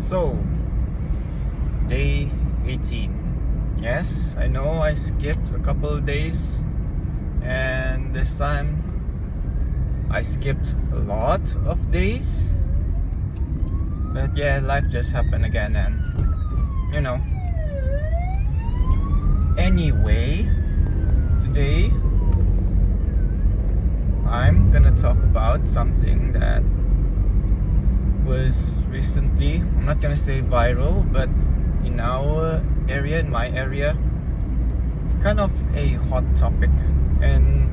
So, day 18. Yes, I know I skipped a couple of days, and this time I skipped a lot of days. But yeah, life just happened again, and you know. Anyway, today I'm gonna talk about something that was recently, I'm not gonna say viral, but in our area, in my area, kind of a hot topic. And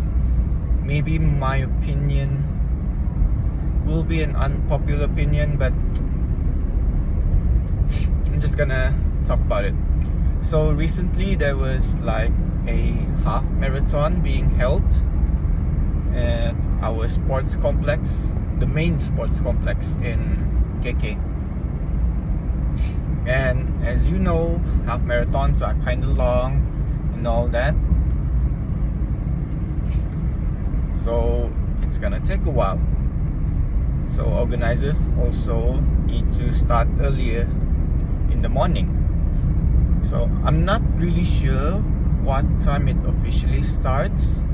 maybe my opinion will be an unpopular opinion, but I'm just gonna talk about it. So recently there was like a half marathon being held at our sports complex, the main sports complex in KK. And as you know, half marathons are kind of long and all that, so it's gonna take a while. So organizers also need to start earlier in the morning. So I'm not really sure what time it officially starts,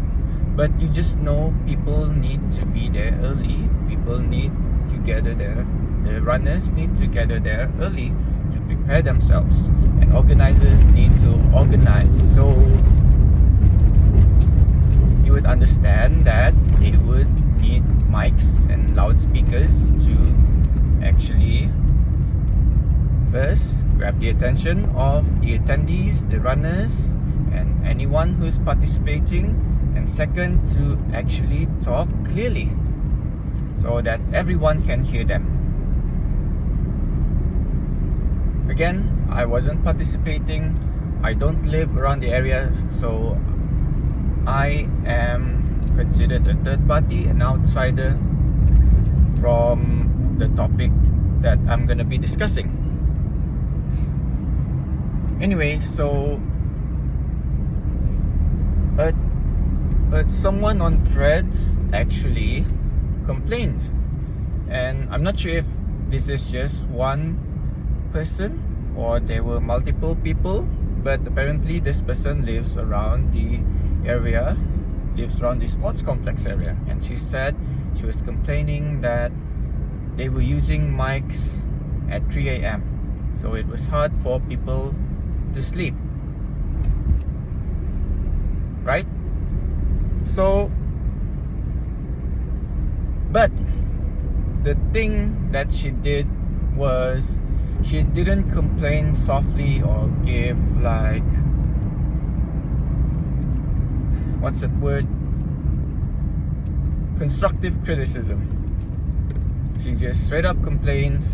but you just know people need to be there early. People need to gather there. The runners need to gather there early to prepare themselves, and organizers need to organize. So you would understand that they would need mics and loudspeakers to actually first grab the attention of the attendees, the runners, and anyone who's participating, and second, to actually talk clearly so that everyone can hear them. Again, I wasn't participating. I don't live around the area, so I am considered a third party, an outsider from the topic that I'm gonna be discussing. Anyway, so someone on Threads actually complained, and I'm not sure if this is just one person or there were multiple people, but apparently this person lives around the area, lives around the sports complex area, and she said she was complaining that they were using mics at 3 a.m. so it was hard for people to sleep, right? So, but the thing that she did was she didn't complain softly or give like, what's that word, constructive criticism. She just straight up complained.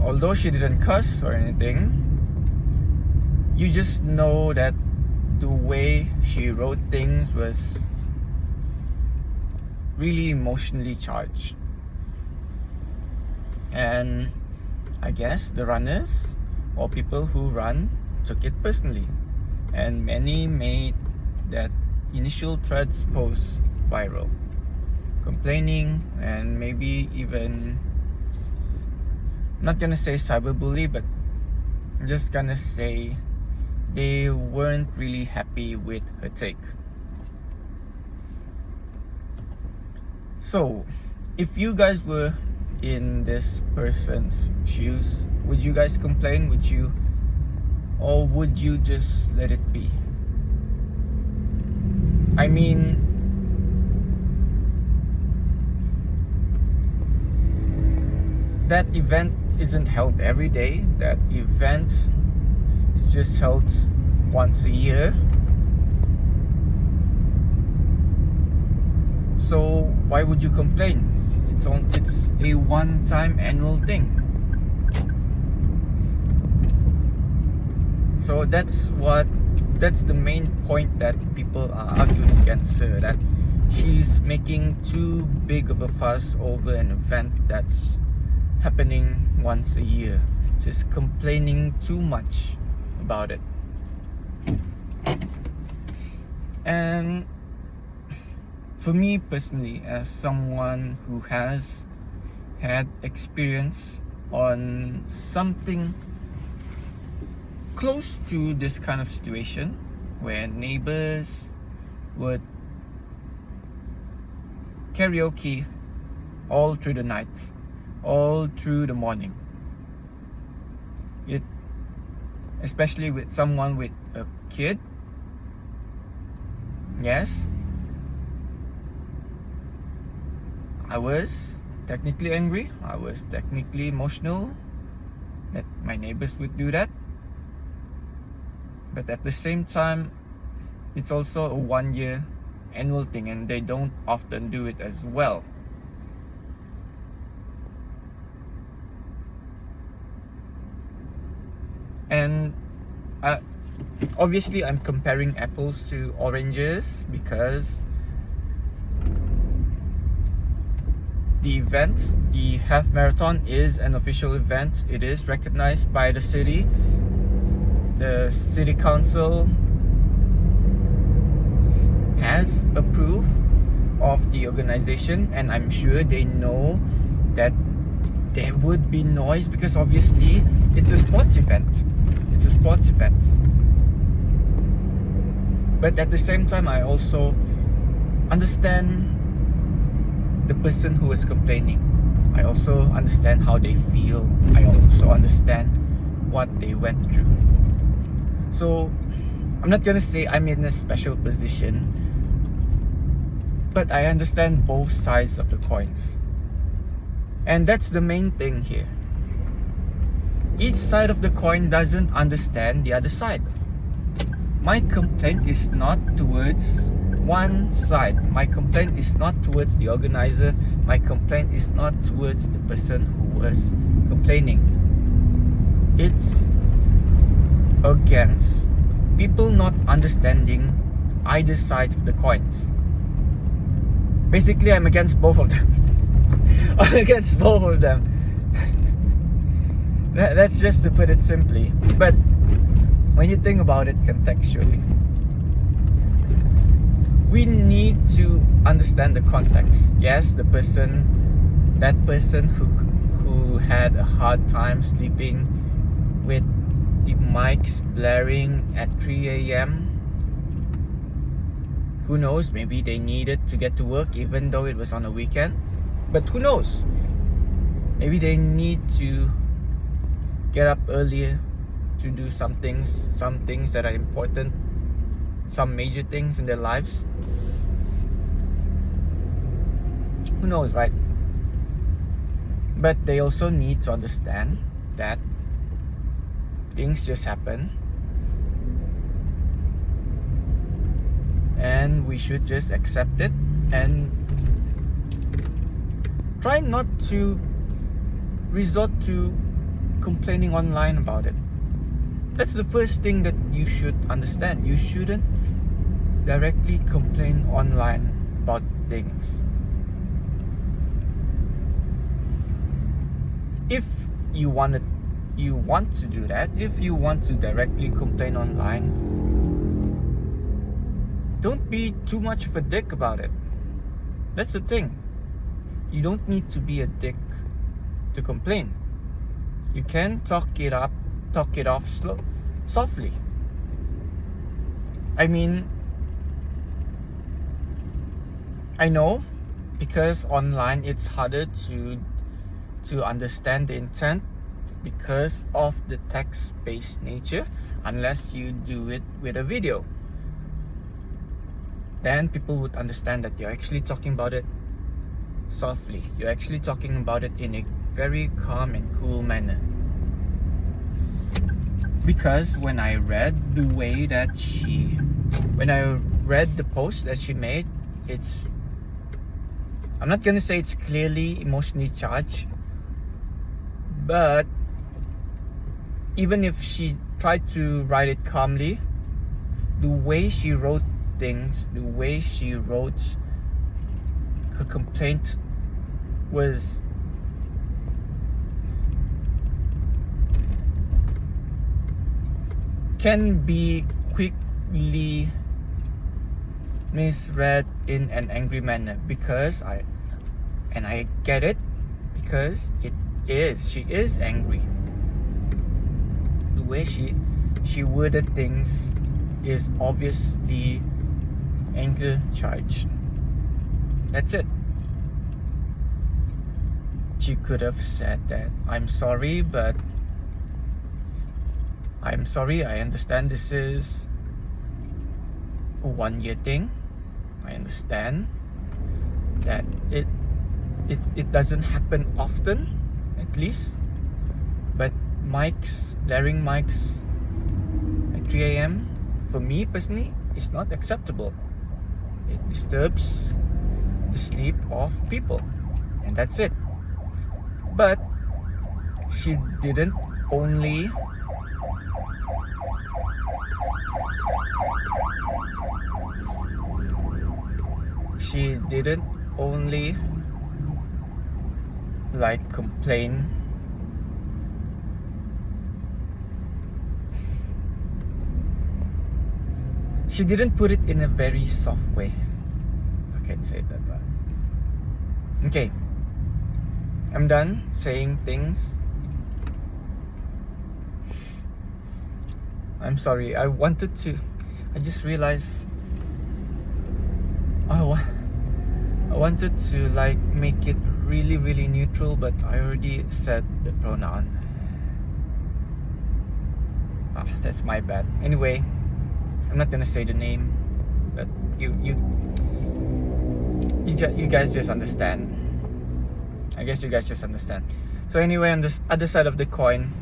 Although she didn't cuss or anything, you just know that the way she wrote things was really emotionally charged. And I guess the runners or people who run took it personally, and many made that initial Threads post viral, complaining and maybe even, I'm not gonna say cyberbully, but I'm just gonna say they weren't really happy with her take. So, if you guys were in this person's shoes, would you guys complain? Would you, or would you just let it be? I mean, that event isn't held every day. That event is just held once a year. So why would you complain? It's a one-time annual thing. So that's the main point that people are arguing against her, that she's making too big of a fuss over an event that's happening once a year. She's complaining too much about it. And for me personally, as someone who has had experience on something close to this kind of situation where neighbors would karaoke all through the night, all through the morning. It, especially with someone with a kid, yes, I was technically angry, I was technically emotional that my neighbors would do that. But at the same time, it's also a 1-year annual thing and they don't often do it as well. And obviously I'm comparing apples to oranges because the event, the half marathon, is an official event. It is recognized by the city. The city council has approved of the organization, and I'm sure they know that there would be noise because obviously it's a sports event. It's a sports event. But at the same time, I also understand the person who is complaining. I also understand how they feel. I also understand what they went through. So I'm not gonna say I'm in a special position, but I understand both sides of the coins. And that's the main thing here. Each side of the coin doesn't understand the other side. My complaint is not towards one side. My complaint is not towards the organizer. My complaint is not towards the person who was complaining. It's against people not understanding either side of the coins. Basically, I'm against both of them. I'm against both of them. That's just to put it simply. But when you think about it contextually, we need to understand the context. Yes, that person who had a hard time sleeping with the mics blaring at 3 a.m. Who knows, maybe they needed to get to work even though it was on a weekend. But who knows? Maybe they need to get up earlier to do some things that are important, some major things in their lives. Who knows, right? But they also need to understand that things just happen and we should just accept it and try not to resort to complaining online about it. That's the first thing that you should understand. You shouldn't directly complain online about things. If you want to do that, if you want to directly complain online, don't be too much of a dick about it. That's the thing. You don't need to be a dick to complain. You can talk it off softly. I mean, I know because online it's harder to understand the intent because of the text-based nature, unless you do it with a video. Then people would understand that you're actually talking about it softly. You're actually talking about it in a very calm and cool manner. Because when I read the post that she made, I'm not gonna say it's clearly emotionally charged, but even if she tried to write it calmly, the way she wrote things, the way she wrote her complaint can be quickly misread in an angry manner, because I get it, because it is angry. The way she worded things is obviously anger charged. That's it. She could have said that I'm sorry, but I'm sorry, I understand this is a 1-year thing. I understand that it doesn't happen often, at least. But blaring mics at 3 a.m. for me personally is not acceptable. It disturbs the sleep of people, and that's it. But she didn't only like complain. She didn't put it in a very soft way, if I can say that well. Okay, I'm done saying things. I'm sorry, I just realized I wanted to like make it really, really neutral, but I already said the pronoun. That's my bad. Anyway, I'm not gonna say the name, but you guys just understand. I guess you guys just understand. So anyway, on this other side of the coin,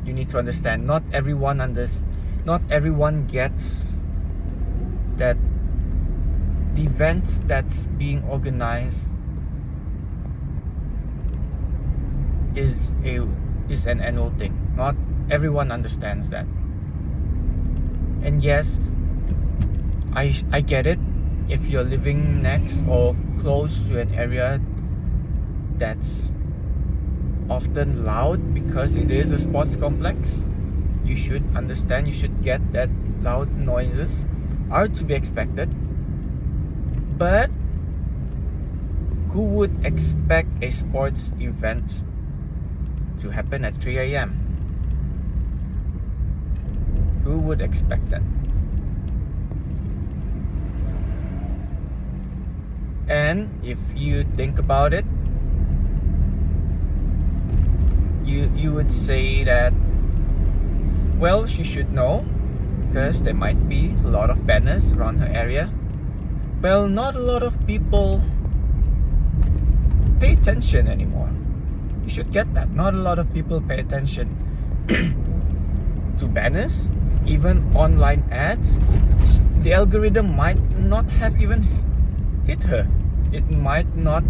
you need to understand. Not everyone gets that the event that's being organized is an annual thing. Not everyone understands that. And yes, I get it. If you're living next or close to an area that's often loud because it is a sports complex, you should understand, you should get that loud noises are to be expected. But who would expect a sports event to happen at 3 a.m? Who would expect that? And if you think about it, you would say that, well, she should know because there might be a lot of banners around her area. Well, not a lot of people pay attention anymore. You should get that. Not a lot of people pay attention to banners, even online ads. The algorithm might not have even hit her. It might not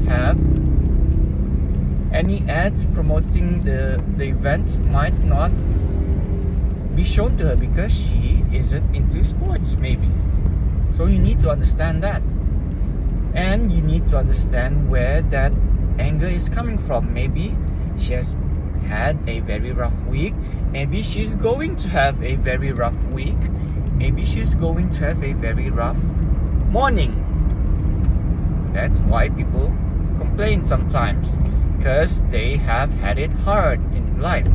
have any ads promoting the event, might not be shown to her because she isn't into sports, maybe. So you need to understand that. And you need to understand where that anger is coming from. Maybe she has had a very rough week. Maybe she's going to have a very rough week. Maybe she's going to have a very rough morning. That's why people complain sometimes, because they have had it hard in life.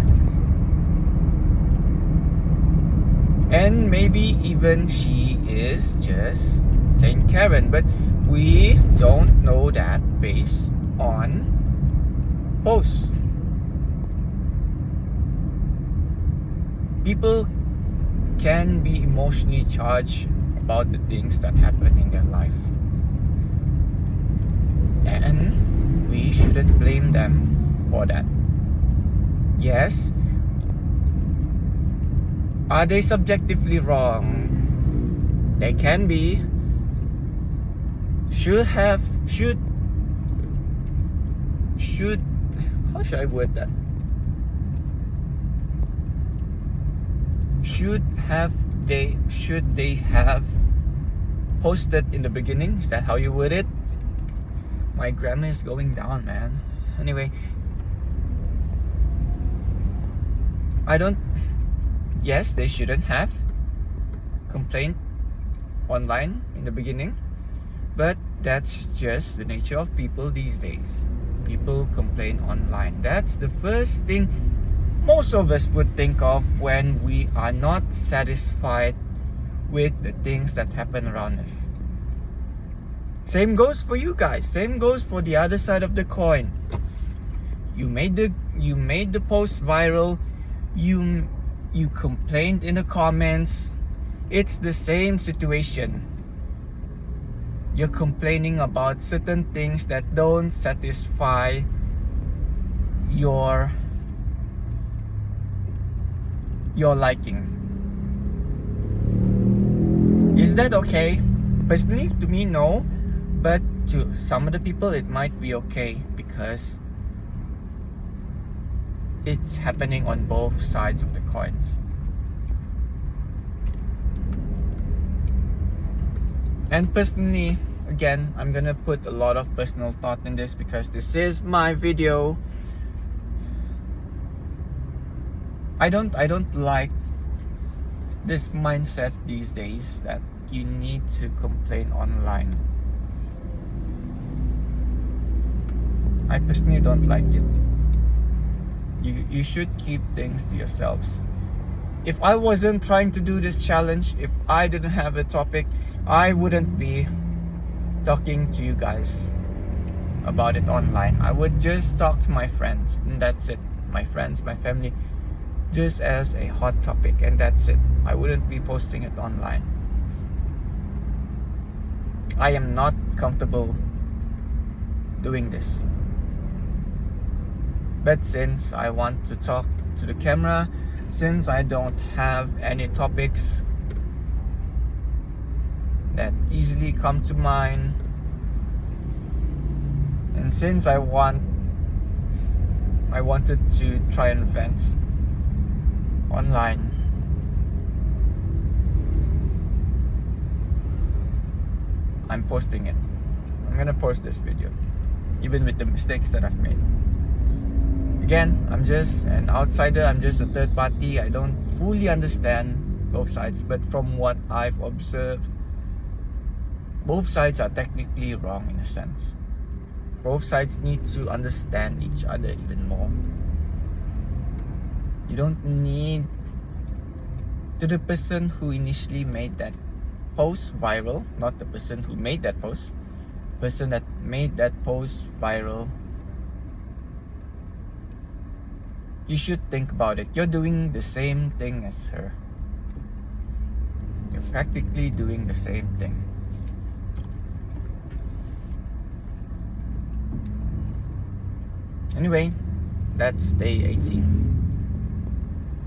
And maybe even she is just plain Karen, but we don't know that based on posts. People can be emotionally charged about the things that happen in their life, and we shouldn't blame them for that. Yes, are they subjectively wrong? They can be. Should how should I word that? Should they have posted in the beginning? Is that how you word it? My grammar is going down, man. Anyway, yes, they shouldn't have complained online in the beginning, but that's just the nature of people these days. people complain online. That's the first thing most of us would think of when we are not satisfied with the things that happen around us. Same goes for you guys. Same goes for the other side of the coin. You made the post viral. You complained in the comments. It's the same situation. You're complaining about certain things that don't satisfy your liking. Is that okay? Personally, to me, no. But to some other people, it might be okay because it's happening on both sides of the coins. And personally, again, I'm gonna put a lot of personal thought in this because this is my video. I don't like this mindset these days that you need to complain online. I personally don't like it. You should keep things to yourselves. If I wasn't trying to do this challenge, if I didn't have a topic, I wouldn't be talking to you guys about it online. I would just talk to my friends, and that's it. My friends, my family, just as a hot topic, and that's it. I wouldn't be posting it online. I am not comfortable doing this. But since I want to talk to the camera, since I don't have any topics that easily come to mind, and since I wanted to try and vent online, I'm posting it. I'm gonna post this video, even with the mistakes that I've made. Again, I'm just an outsider, I'm just a third party. I don't fully understand both sides, but from what I've observed, both sides are technically wrong in a sense. Both sides need to understand each other even more. You don't need to the person who initially made that post viral, not the person who made that post, person that made that post viral. You should think about it. You're doing the same thing as her. You're practically doing the same thing. Anyway, that's day 18.